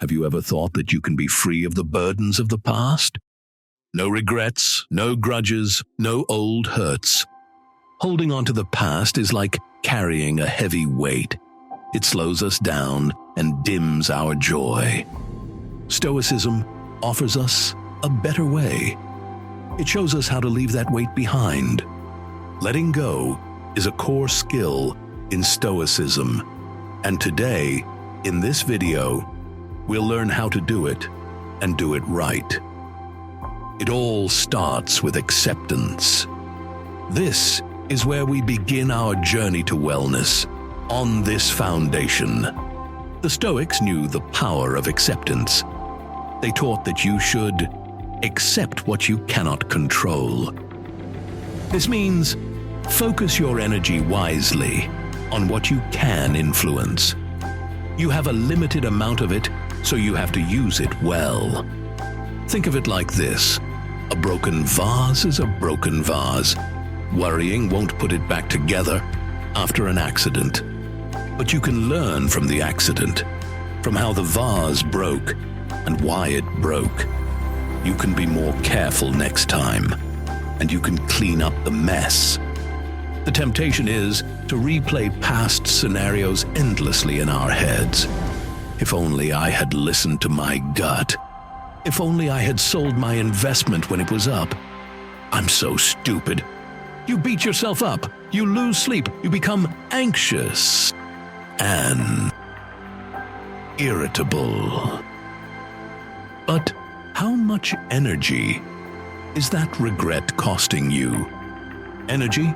Have you ever thought that you can be free of the burdens of the past? No regrets, no grudges, no old hurts. Holding on to the past is like carrying a heavy weight. It slows us down and dims our joy. Stoicism offers us a better way. It shows us how to leave that weight behind. Letting go is a core skill in Stoicism, and today, in this video, we'll learn how to do it and do it right. It all starts with acceptance. This is where we begin our journey to wellness. On this foundation, the Stoics knew the power of acceptance. They taught that you should accept what you cannot control. This means focus your energy wisely on what you can influence. You have a limited amount of it, so you have to use it well. Think of it like this. A broken vase is a broken vase. Worrying won't put it back together after an accident. But you can learn from the accident, from how the vase broke and why it broke. You can be more careful next time, and you can clean up the mess. The temptation is to replay past scenarios endlessly in our heads. If only I had listened to my gut. If only I had sold my investment when it was up. I'm so stupid. You beat yourself up. You lose sleep. You become anxious and irritable. But how much energy is that regret costing you? Energy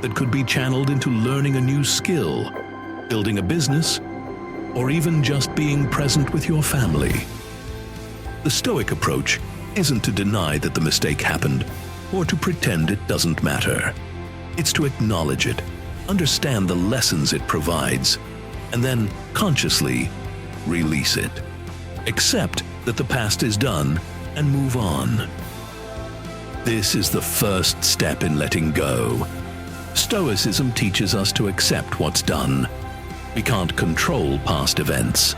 that could be channeled into learning a new skill, building a business, or even just being present with your family. The Stoic approach isn't to deny that the mistake happened or to pretend it doesn't matter. It's to acknowledge it, understand the lessons it provides, and then consciously release it. Accept that the past is done and move on. This is the first step in letting go. Stoicism teaches us to accept what's done. We can't control past events.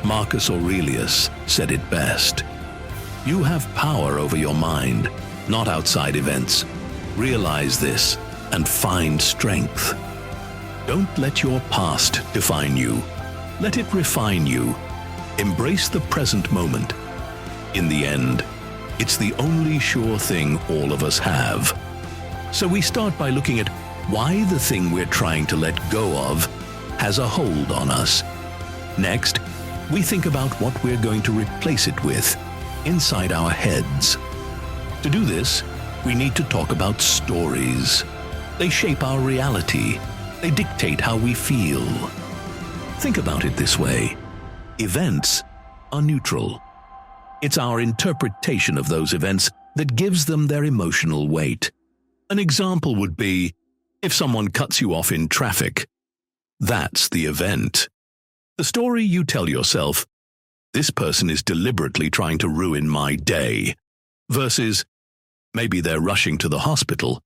Marcus Aurelius said it best. You have power over your mind, not outside events. Realize this and find strength. Don't let your past define you. Let it refine you. Embrace the present moment. In the end, it's the only sure thing all of us have. So we start by looking at why the thing we're trying to let go of has a hold on us. Next, we think about what we're going to replace it with inside our heads. To do this, we need to talk about stories. They shape our reality. They dictate how we feel. Think about it this way. Events are neutral. It's our interpretation of those events that gives them their emotional weight. An example would be, if someone cuts you off in traffic, that's the event. The story you tell yourself, this person is deliberately trying to ruin my day, versus maybe they're rushing to the hospital,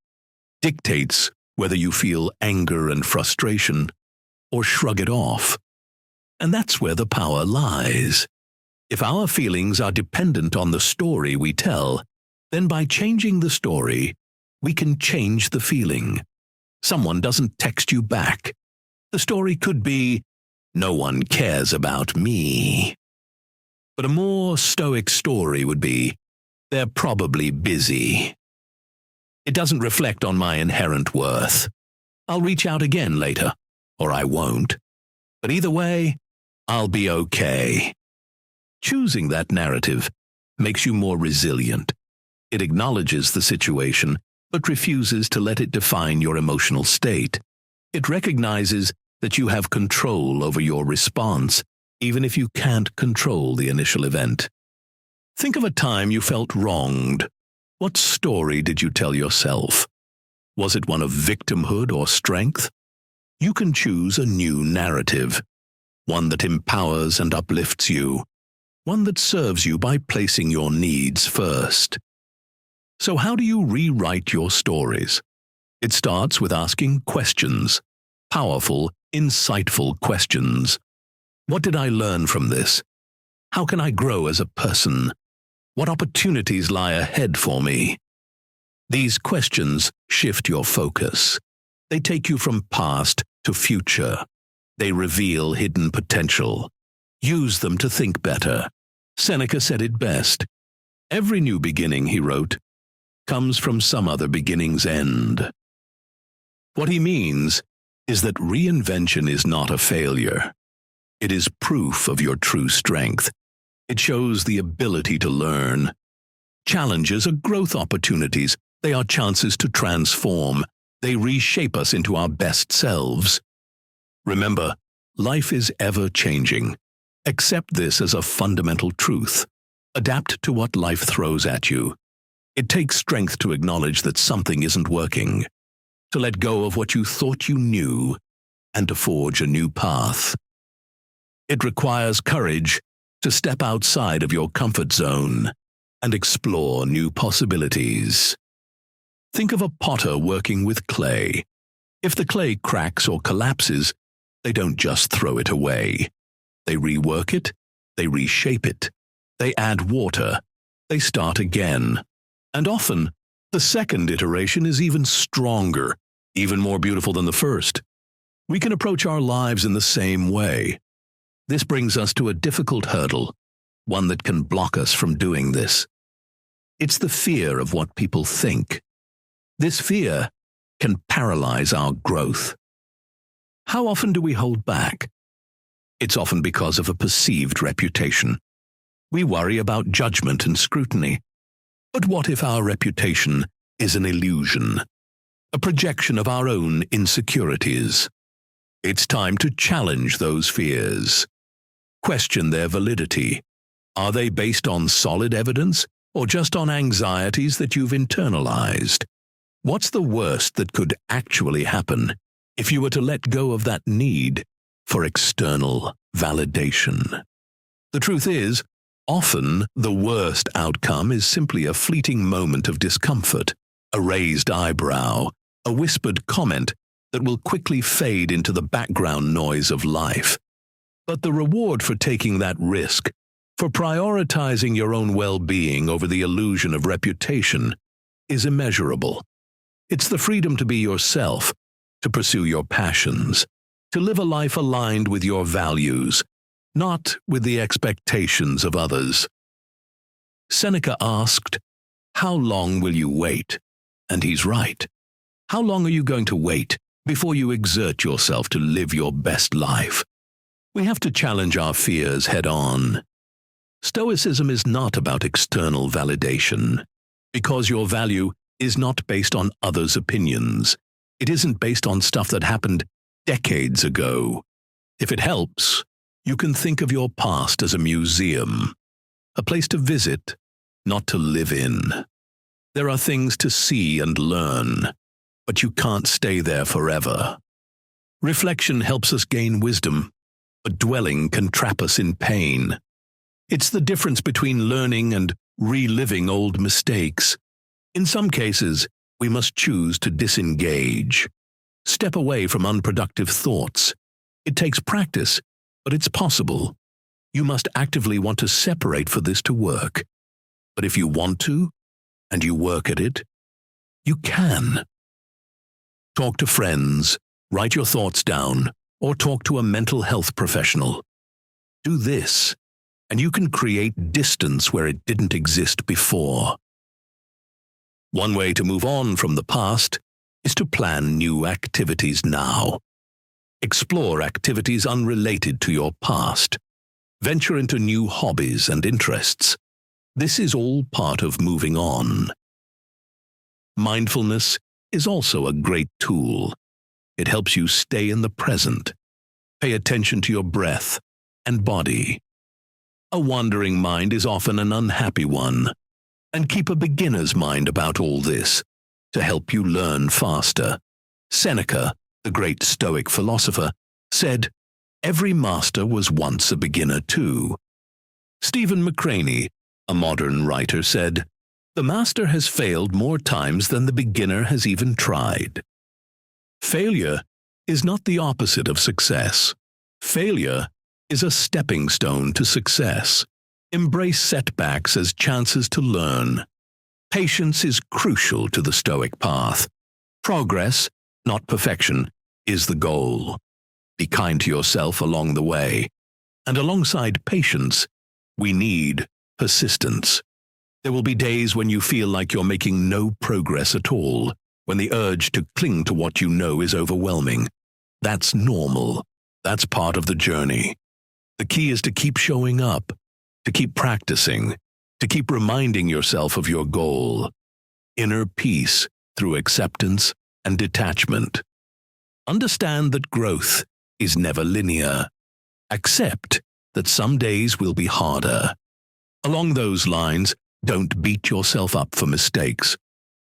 dictates whether you feel anger and frustration or shrug it off. And that's where the power lies. If our feelings are dependent on the story we tell, then by changing the story, we can change the feeling. Someone doesn't text you back. The story could be, no one cares about me. But a more Stoic story would be, they're probably busy. It doesn't reflect on my inherent worth. I'll reach out again later, or I won't. But either way, I'll be okay. Choosing that narrative makes you more resilient. It acknowledges the situation, but refuses to let it define your emotional state. It recognizes that you have control over your response, even if you can't control the initial event. Think of a time you felt wronged. What story did you tell yourself? Was it one of victimhood or strength? You can choose a new narrative, one that empowers and uplifts you, one that serves you by placing your needs first. So how do you rewrite your stories? It starts with asking questions, powerful, insightful questions. What did I learn from this? How can I grow as a person? What opportunities lie ahead for me? These questions shift your focus. They take you from past to future. They reveal hidden potential. Use them to think better. Seneca said it best. Every new beginning, he wrote, comes from some other beginning's end. What he means is that reinvention is not a failure. It is proof of your true strength. It shows the ability to learn. Challenges are growth opportunities. They are chances to transform. They reshape us into our best selves. Remember, life is ever changing. Accept this as a fundamental truth. Adapt to what life throws at you. It takes strength to acknowledge that something isn't working, to let go of what you thought you knew, and to forge a new path. It requires courage to step outside of your comfort zone and explore new possibilities. Think of a potter working with clay. If the clay cracks or collapses, they don't just throw it away. They rework it, they reshape it, they add water, they start again. And often, the second iteration is even stronger, even more beautiful than the first. We can approach our lives in the same way. This brings us to a difficult hurdle, one that can block us from doing this. It's the fear of what people think. This fear can paralyze our growth. How often do we hold back? It's often because of a perceived reputation. We worry about judgment and scrutiny. But what if our reputation is an illusion, a projection of our own insecurities? It's time to challenge those fears. Question their validity. Are they based on solid evidence or just on anxieties that you've internalized? What's the worst that could actually happen if you were to let go of that need for external validation? The truth is, often the worst outcome is simply a fleeting moment of discomfort, a raised eyebrow, a whispered comment that will quickly fade into the background noise of life. But the reward for taking that risk, for prioritizing your own well-being over the illusion of reputation, is immeasurable. It's the freedom to be yourself, to pursue your passions, to live a life aligned with your values, not with the expectations of others. Seneca asked, "How long will you wait?" And he's right. How long are you going to wait before you exert yourself to live your best life? We have to challenge our fears head-on. Stoicism is not about external validation, because your value is not based on others' opinions. It isn't based on stuff that happened decades ago. If it helps, you can think of your past as a museum, a place to visit, not to live in. There are things to see and learn, but you can't stay there forever. Reflection helps us gain wisdom, but dwelling can trap us in pain. It's the difference between learning and reliving old mistakes. In some cases, we must choose to disengage, step away from unproductive thoughts. It takes practice, but it's possible. You must actively want to separate for this to work. But if you want to, and you work at it, you can. Talk to friends, write your thoughts down, or talk to a mental health professional. Do this, and you can create distance where it didn't exist before. One way to move on from the past is to plan new activities now. Explore activities unrelated to your past. Venture into new hobbies and interests. This is all part of moving on. Mindfulness is also a great tool. It helps you stay in the present. Pay attention to your breath and body. A wandering mind is often an unhappy one. And keep a beginner's mind about all this to help you learn faster. Seneca, the great Stoic philosopher, said, "Every master was once a beginner too." Stephen McCraney, a modern writer, said, "The master has failed more times than the beginner has even tried." Failure is not the opposite of success. Failure is a stepping stone to success. Embrace setbacks as chances to learn. Patience is crucial to the Stoic path. Progress, not perfection, is the goal. Be kind to yourself along the way. And alongside patience, we need persistence. There will be days when you feel like you're making no progress at all, when the urge to cling to what you know is overwhelming. That's normal. That's part of the journey. The key is to keep showing up, to keep practicing, to keep reminding yourself of your goal. Inner peace through acceptance and detachment. Understand that growth is never linear. Accept that some days will be harder. Along those lines, don't beat yourself up for mistakes.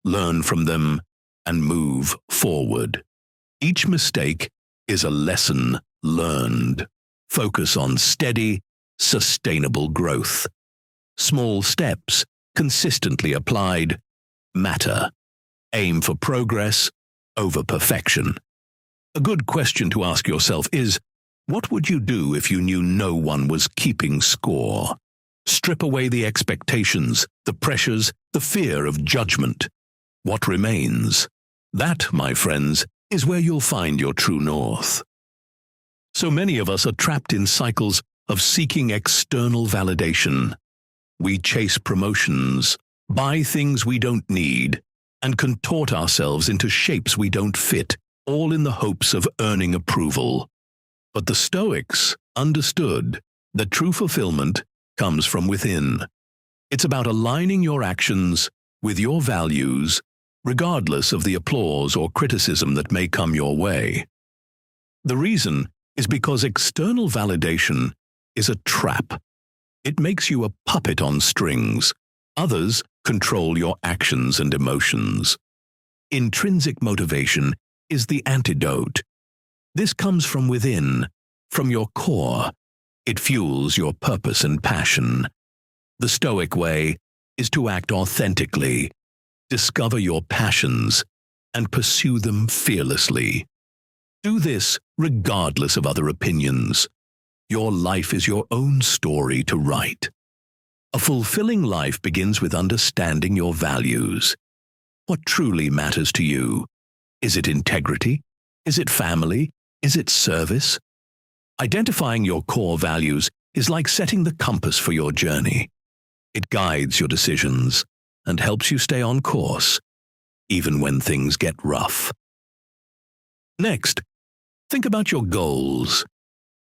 Learn from them and move forward. Each mistake is a lesson learned. Focus on steady, sustainable growth. Small steps, consistently applied, matter. Aim for progress over perfection. A good question to ask yourself is, what would you do if you knew no one was keeping score? Strip away the expectations, the pressures, the fear of judgment. What remains? That, my friends, is where you'll find your true north. So many of us are trapped in cycles of seeking external validation. We chase promotions, buy things we don't need, and contort ourselves into shapes we don't fit, all in the hopes of earning approval. But the Stoics understood that true fulfillment comes from within. It's about aligning your actions with your values, regardless of the applause or criticism that may come your way. The reason is because external validation is a trap. It makes you a puppet on strings. Others control your actions and emotions. Intrinsic motivation is the antidote. This comes from within, from your core. It fuels your purpose and passion. The Stoic way is to act authentically, discover your passions, and pursue them fearlessly. Do this regardless of other opinions. Your life is your own story to write. A fulfilling life begins with understanding your values. What truly matters to you? Is it integrity? Is it family? Is it service? Identifying your core values is like setting the compass for your journey. It guides your decisions and helps you stay on course, even when things get rough. Next, think about your goals.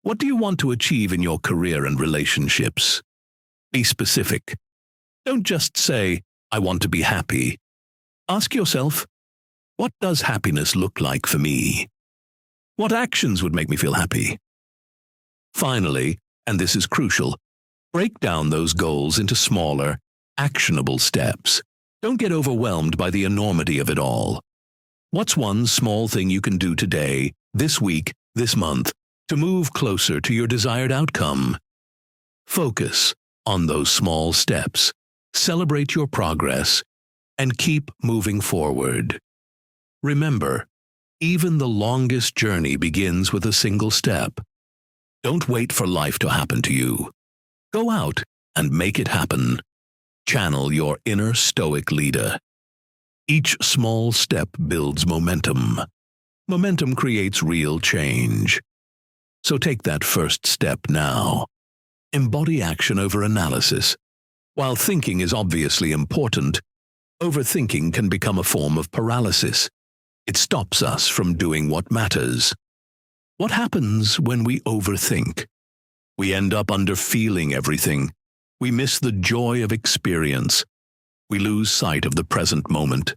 What do you want to achieve in your career and relationships? Be specific. Don't just say, "I want to be happy." Ask yourself, what does happiness look like for me? What actions would make me feel happy? Finally, and this is crucial, break down those goals into smaller, actionable steps. Don't get overwhelmed by the enormity of it all. What's one small thing you can do today, this week, this month, to move closer to your desired outcome? Focus on those small steps, celebrate your progress, and keep moving forward. Remember, even the longest journey begins with a single step. Don't wait for life to happen to you. Go out and make it happen. Channel your inner Stoic leader. Each small step builds momentum. Momentum creates real change. So take that first step now. Embody action over analysis. While thinking is obviously important, overthinking can become a form of paralysis. It stops us from doing what matters. What happens when we overthink? We end up underfeeling everything. We miss the joy of experience. We lose sight of the present moment.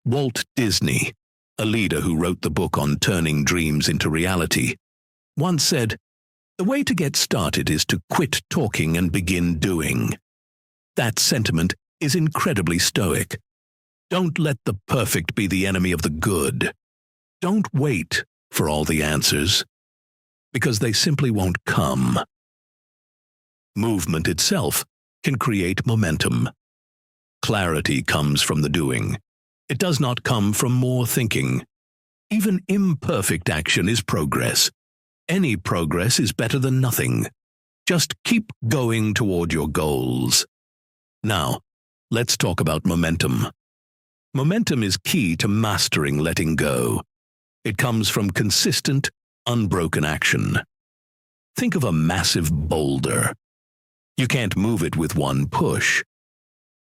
Walt Disney, a leader who wrote the book on turning dreams into reality, once said, "The way to get started is to quit talking and begin doing." That sentiment is incredibly Stoic. Don't let the perfect be the enemy of the good. Don't wait for all the answers, because they simply won't come. Movement itself can create momentum. Clarity comes from the doing. It does not come from more thinking. Even imperfect action is progress. Any progress is better than nothing. Just keep going toward your goals. Now, let's talk about momentum. Momentum is key to mastering letting go. It comes from consistent, unbroken action. Think of a massive boulder. You can't move it with one push,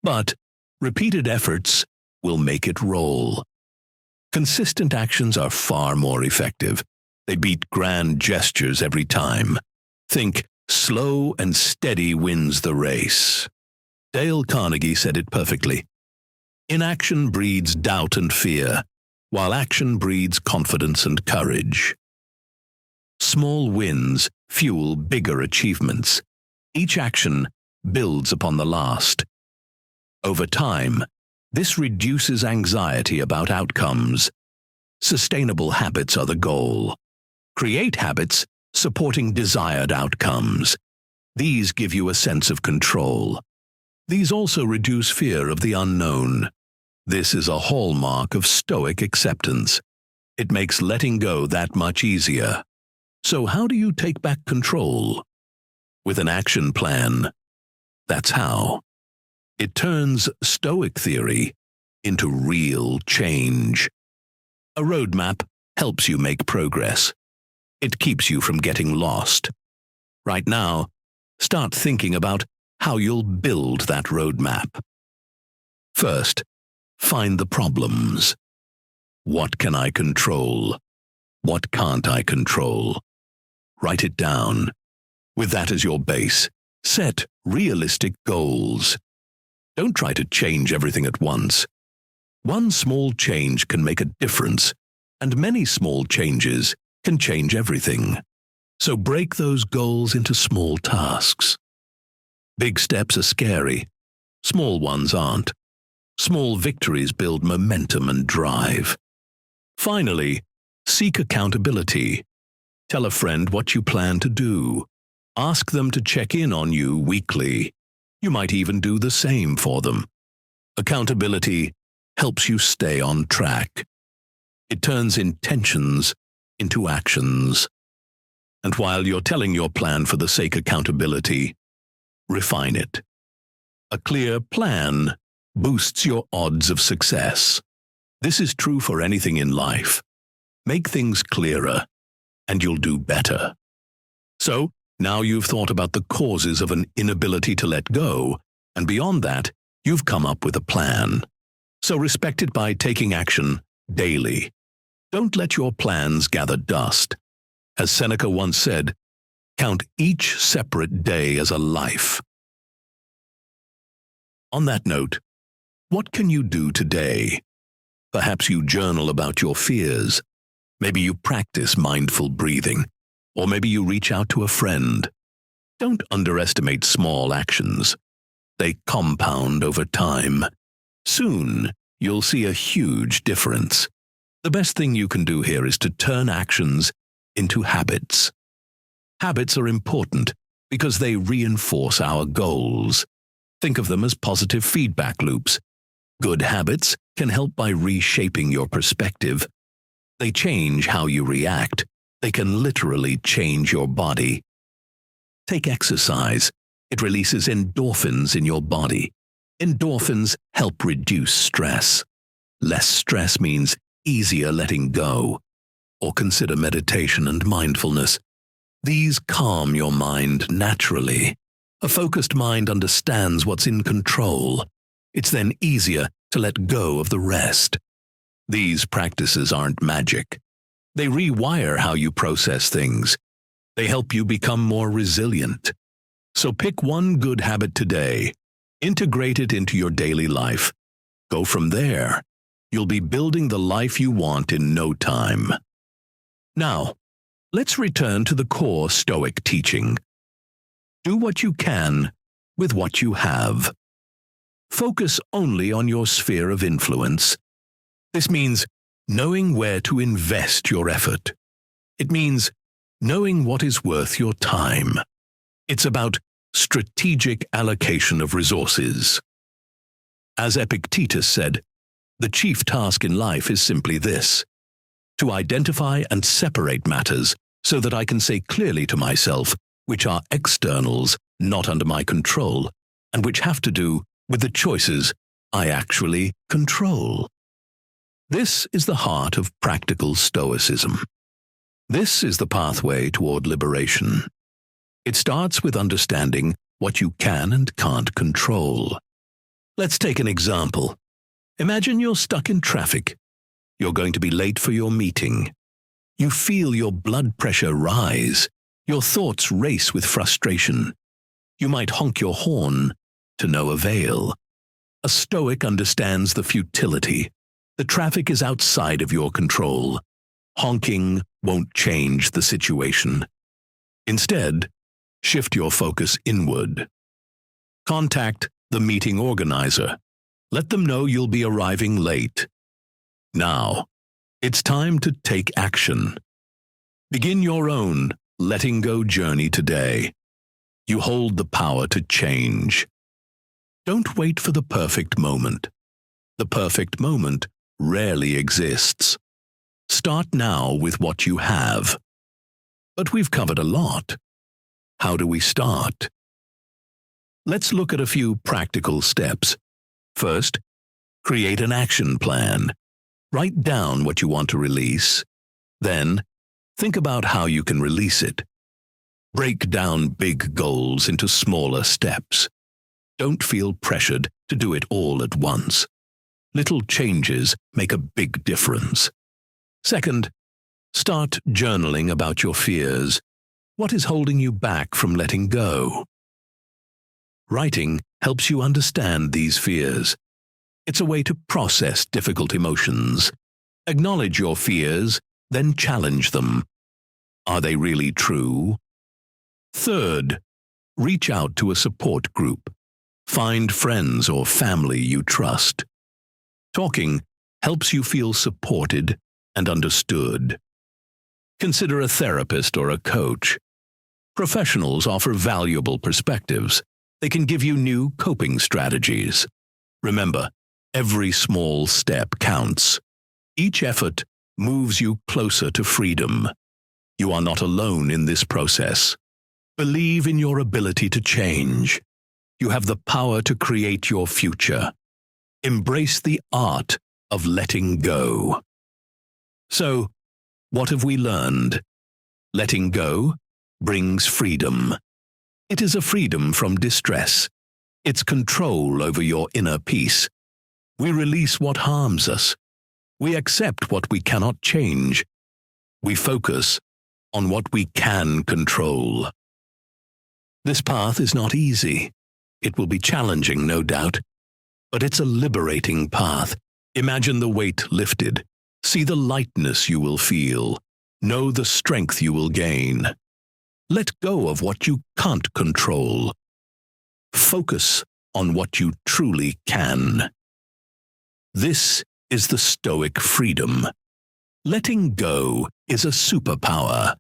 but repeated efforts will make it roll. Consistent actions are far more effective. They beat grand gestures every time. Think slow and steady wins the race. Dale Carnegie said it perfectly. Inaction breeds doubt and fear, while action breeds confidence and courage. Small wins fuel bigger achievements. Each action builds upon the last. Over time, this reduces anxiety about outcomes. Sustainable habits are the goal. Create habits supporting desired outcomes. These give you a sense of control. These also reduce fear of the unknown. This is a hallmark of Stoic acceptance. It makes letting go that much easier. So how do you take back control? With an action plan. That's how. It turns Stoic theory into real change. A roadmap helps you make progress. It keeps you from getting lost. Right now, start thinking about how you'll build that roadmap. First, find the problems. What can I control? What can't I control? Write it down. With that as your base, set realistic goals. Don't try to change everything at once. One small change can make a difference, and many small changes can change everything. So break those goals into small tasks. Big steps are scary. Small ones aren't. Small victories build momentum and drive. Finally, seek accountability. Tell a friend what you plan to do. Ask them to check in on you weekly. You might even do the same for them. Accountability helps you stay on track. It turns intentions into actions. And while you're telling your plan for the sake of accountability, refine it. A clear plan boosts your odds of success. This is true for anything in life. Make things clearer, and you'll do better. So, now you've thought about the causes of an inability to let go, and beyond that, you've come up with a plan. So respect it by taking action daily. Don't let your plans gather dust. As Seneca once said, count each separate day as a life. On that note, what can you do today? Perhaps you journal about your fears. Maybe you practice mindful breathing. Or maybe you reach out to a friend. Don't underestimate small actions. They compound over time. Soon, you'll see a huge difference. The best thing you can do here is to turn actions into habits. Habits are important because they reinforce our goals. Think of them as positive feedback loops. Good habits can help by reshaping your perspective. They change how you react. They can literally change your body. Take exercise. It releases endorphins in your body. Endorphins help reduce stress. Less stress means easier letting go. Or consider meditation and mindfulness. These calm your mind naturally. A focused mind understands what's in control. It's then easier to let go of the rest. These practices aren't magic. They rewire how you process things. They help you become more resilient. So pick one good habit today. Integrate it into your daily life. Go from there. You'll be building the life you want in no time. Now, let's return to the core Stoic teaching. Do what you can with what you have. Focus only on your sphere of influence. This means knowing where to invest your effort. It means knowing what is worth your time. It's about strategic allocation of resources. As Epictetus said, the chief task in life is simply this: to identify and separate matters so that I can say clearly to myself which are externals not under my control, and which have to do with the choices I actually control. This is the heart of practical Stoicism. This is the pathway toward liberation. It starts with understanding what you can and can't control. Let's take an example. Imagine you're stuck in traffic. You're going to be late for your meeting. You feel your blood pressure rise. Your thoughts race with frustration. You might honk your horn, to no avail. A Stoic understands the futility. The traffic is outside of your control. Honking won't change the situation. Instead, shift your focus inward. Contact the meeting organizer. Let them know you'll be arriving late. Now, it's time to take action. Begin your own letting go journey today. You hold the power to change. Don't wait for the perfect moment. The perfect moment rarely exists. Start now with what you have. But we've covered a lot. How do we start? Let's look at a few practical steps. First, create an action plan. Write down what you want to release. Then, think about how you can release it. Break down big goals into smaller steps. Don't feel pressured to do it all at once. Little changes make a big difference. Second, start journaling about your fears. What is holding you back from letting go? Writing helps you understand these fears. It's a way to process difficult emotions. Acknowledge your fears, then challenge them. Are they really true? Third, reach out to a support group. Find friends or family you trust. Talking helps you feel supported and understood. Consider a therapist or a coach. Professionals offer valuable perspectives. They can give you new coping strategies. Remember, every small step counts. Each effort moves you closer to freedom. You are not alone in this process. Believe in your ability to change. You have the power to create your future. Embrace the art of letting go. So, what have we learned? Letting go brings freedom. It is a freedom from distress. It's control over your inner peace. We release what harms us. We accept what we cannot change. We focus on what we can control. This path is not easy. It will be challenging, no doubt, but it's a liberating path. Imagine the weight lifted. See the lightness you will feel. Know the strength you will gain. Let go of what you can't control. Focus on what you truly can. This is the Stoic freedom. Letting go is a superpower.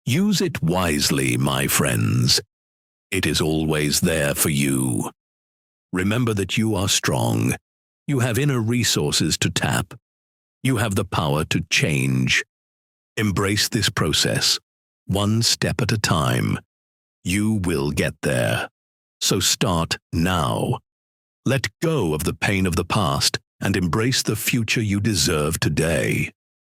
Use it wisely, my friends. It is always there for you. Remember that you are strong. You have inner resources to tap. You have the power to change. Embrace this process, one step at a time. You will get there. So start now. Let go of the pain of the past and embrace the future you deserve today.